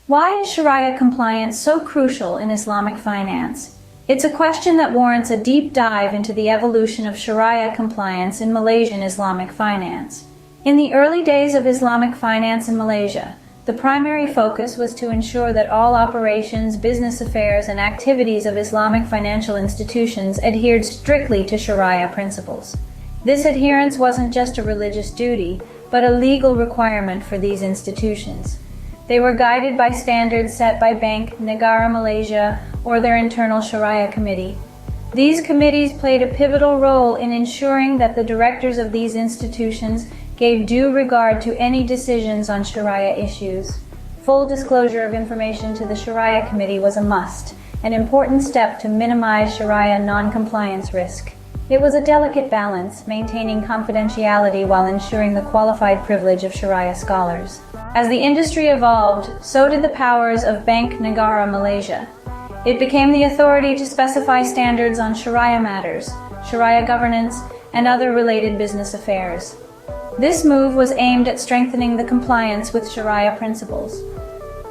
Why is Sharia compliance so crucial in Islamic finance? It's a question that warrants a deep dive into the evolution of Sharia compliance in Malaysian Islamic finance. In the early days of Islamic finance in Malaysia, the primary focus was to ensure that all operations, business affairs, and activities of Islamic financial institutions adhered strictly to Sharia principles. This adherence wasn't just a religious duty, but a legal requirement for these institutions. They were guided by standards set by Bank Negara Malaysia or their internal Sharia committee. These committees played a pivotal role in ensuring that the directors of these institutions gave due regard to any decisions on Sharia issues. Full disclosure of information to the Sharia committee was a must, an important step to minimize Sharia non-compliance risk. It was a delicate balance, maintaining confidentiality while ensuring the qualified privilege of Sharia scholars. As the industry evolved, so did the powers of Bank Negara Malaysia. It became the authority to specify standards on Sharia matters, Sharia governance, and other related business affairs. This move was aimed at strengthening the compliance with Sharia principles.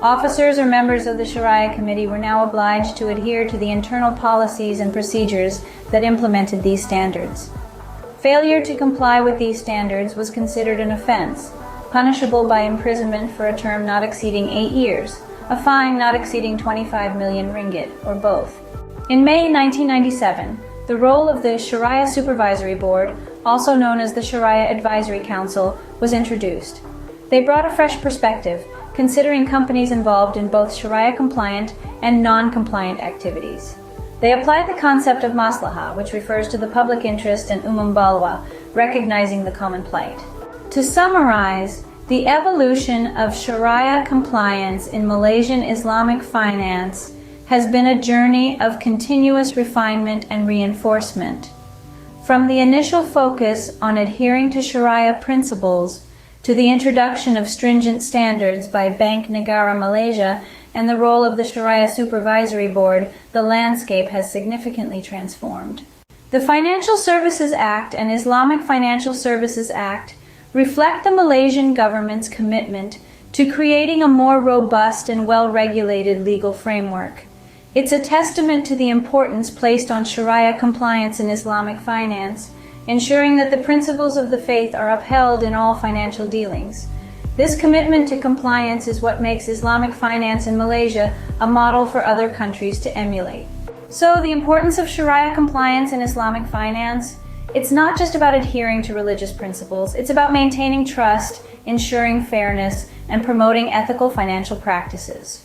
Officers or members of the Sharia committee were now obliged to adhere to the internal policies and procedures that implemented these standards. Failure to comply with these standards was considered an offense, punishable by imprisonment for a term not exceeding 8 years, a fine not exceeding 25 million ringgit, or both. In May 1997, the role of the Sharia Supervisory Board, also known as the Sharia Advisory Council, was introduced. They brought a fresh perspective, considering companies involved in both Sharia-compliant and non-compliant activities. They applied the concept of maslahah, which refers to the public interest, and balwa, recognizing the common plight. To summarize, the evolution of Sharia compliance in Malaysian Islamic finance has been a journey of continuous refinement and reinforcement. From the initial focus on adhering to Sharia principles to the introduction of stringent standards by Bank Negara Malaysia and the role of the Sharia Supervisory Board, the landscape has significantly transformed. The Financial Services Act and Islamic Financial Services Act reflect the Malaysian government's commitment to creating a more robust and well-regulated legal framework. It's a testament to the importance placed on Sharia compliance in Islamic finance, ensuring that the principles of the faith are upheld in all financial dealings. This commitment to compliance is what makes Islamic finance in Malaysia a model for other countries to emulate. So, the importance of Sharia compliance in Islamic finance, it's not just about adhering to religious principles, it's about maintaining trust, ensuring fairness, and promoting ethical financial practices.